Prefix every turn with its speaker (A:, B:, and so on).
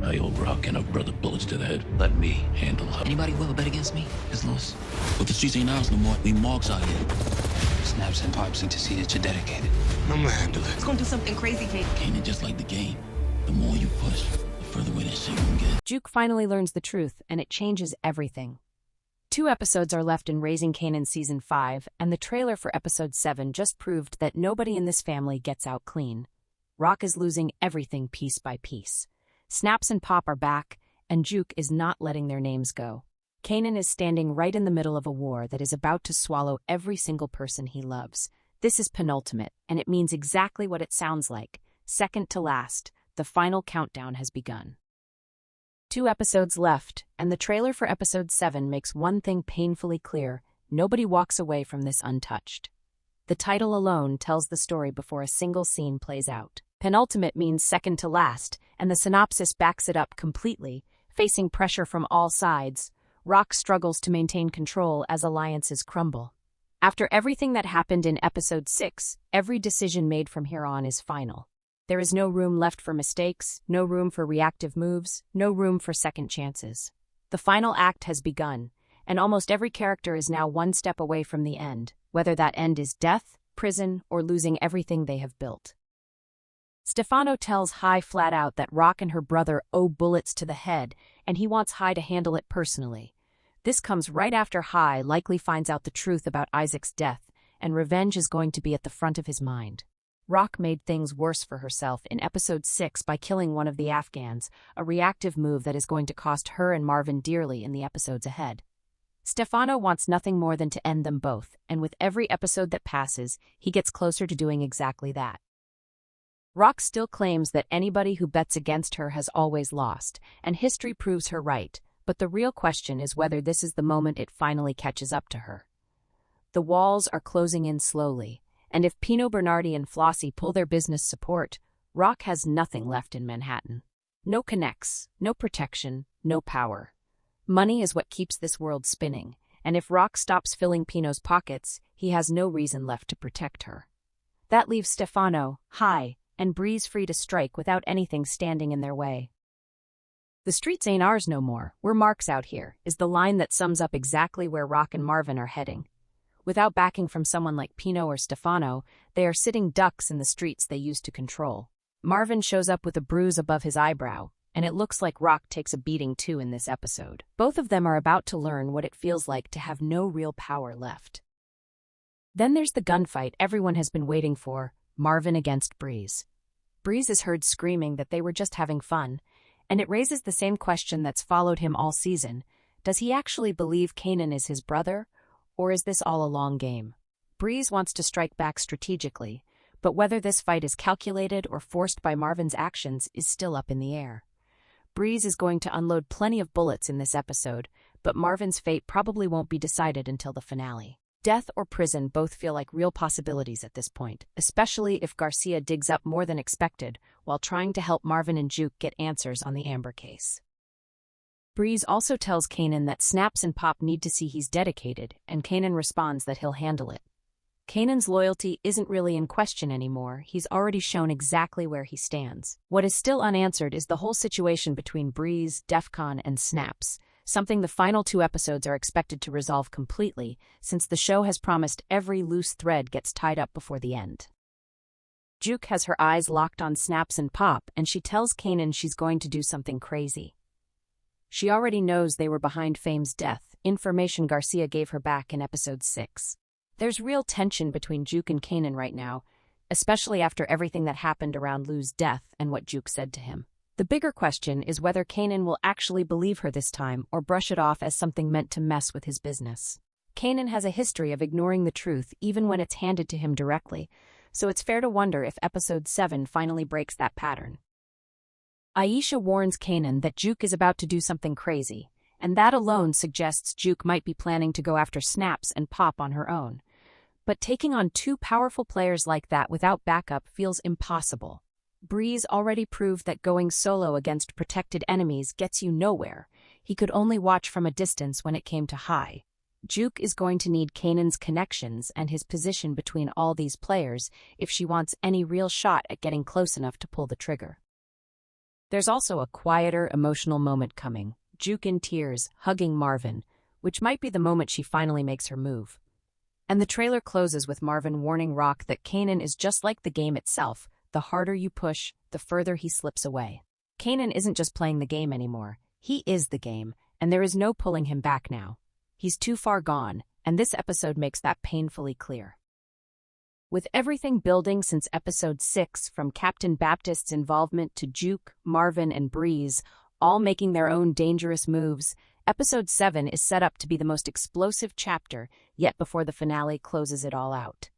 A: I owe Rock and her brother bullets to the head. Let me handle her.
B: Anybody who ever bet against me is lost. But the streets ain't ours no more. We marks out here. Snaps and pops need to see that you're dedicated.
C: I'm gonna handle it.
D: It's gonna do something crazy, Kate.
B: Kanan just like the game. The more you push, the further away that shit gonna get.
E: Juke finally learns the truth, and it changes everything. 2 episodes are left in Raising Kanan Season 5, and the trailer for Episode 7 just proved that nobody in this family gets out clean. Rock is losing everything piece by piece. Snaps and Pop are back, and Juke is not letting their names go. Kanan is standing right in the middle of a war that is about to swallow every single person he loves. This is Penultimate, and it means exactly what it sounds like. Second to last, the final countdown has begun. 2 episodes left, and the trailer for Episode 7 makes one thing painfully clear: nobody walks away from this untouched. The title alone tells the story before a single scene plays out. Penultimate means second to last, and the synopsis backs it up completely. Facing pressure from all sides, Rock struggles to maintain control as alliances crumble. After everything that happened in Episode 6, every decision made from here on is final. There is no room left for mistakes, no room for reactive moves, no room for second chances. The final act has begun, and almost every character is now one step away from the end, whether that end is death, prison, or losing everything they have built. Stefano tells Hi flat out that Rock and her brother owe bullets to the head, and he wants Hi to handle it personally. This comes right after Hi likely finds out the truth about Isaac's death, and revenge is going to be at the front of his mind. Rock made things worse for herself in Episode 6 by killing one of the Afghans, a reactive move that is going to cost her and Marvin dearly in the episodes ahead. Stefano wants nothing more than to end them both, and with every episode that passes, he gets closer to doing exactly that. Rock still claims that anybody who bets against her has always lost, and history proves her right, but the real question is whether this is the moment it finally catches up to her. The walls are closing in slowly, and if Pino Bernardi and Flossie pull their business support, Rock has nothing left in Manhattan. No connects, no protection, no power. Money is what keeps this world spinning, and if Rock stops filling Pino's pockets, he has no reason left to protect her. That leaves Stefano, Hi, and Breeze free to strike without anything standing in their way. "The streets ain't ours no more, we're marks out here," is the line that sums up exactly where Rock and Marvin are heading. Without backing from someone like Pino or Stefano, they are sitting ducks in the streets they used to control. Marvin shows up with a bruise above his eyebrow, and it looks like Rock takes a beating too in this episode. Both of them are about to learn what it feels like to have no real power left. Then there's the gunfight everyone has been waiting for, Marvin against Breeze. Breeze is heard screaming that they were just having fun, and it raises the same question that's followed him all season. Does he actually believe Kanan is his brother? Or is this all a long game? Breeze wants to strike back strategically, but whether this fight is calculated or forced by Marvin's actions is still up in the air. Breeze is going to unload plenty of bullets in this episode, but Marvin's fate probably won't be decided until the finale. Death or prison both feel like real possibilities at this point, especially if Garcia digs up more than expected while trying to help Marvin and Juke get answers on the Amber case. Breeze also tells Kanan that Snaps and Pop need to see he's dedicated, and Kanan responds that he'll handle it. Kanan's loyalty isn't really in question anymore. He's already shown exactly where he stands. What is still unanswered is the whole situation between Breeze, Defcon, and Snaps, something the final 2 episodes are expected to resolve completely, since the show has promised every loose thread gets tied up before the end. Juke has her eyes locked on Snaps and Pop, and she tells Kanan she's going to do something crazy. She already knows they were behind Fame's death, information Garcia gave her back in Episode 6. There's real tension between Juke and Kanan right now, especially after everything that happened around Lou's death and what Juke said to him. The bigger question is whether Kanan will actually believe her this time or brush it off as something meant to mess with his business. Kanan has a history of ignoring the truth even when it's handed to him directly, so it's fair to wonder if Episode 7 finally breaks that pattern. Aisha warns Kanan that Juke is about to do something crazy, and that alone suggests Juke might be planning to go after Snaps and Pop on her own. But taking on 2 powerful players like that without backup feels impossible. Breeze already proved that going solo against protected enemies gets you nowhere. He could only watch from a distance when it came to Hi. Juke is going to need Kanan's connections and his position between all these players if she wants any real shot at getting close enough to pull the trigger. There's also a quieter, emotional moment coming. Juke in tears, hugging Marvin, which might be the moment she finally makes her move. And the trailer closes with Marvin warning Rock that Kanan is just like the game itself. The harder you push, the further he slips away. Kanan isn't just playing the game anymore. He is the game, and there is no pulling him back now. He's too far gone, and this episode makes that painfully clear. With everything building since episode 6, from Captain Baptist's involvement to Juke, Marvin, and Breeze, all making their own dangerous moves, episode 7 is set up to be the most explosive chapter yet before the finale closes it all out.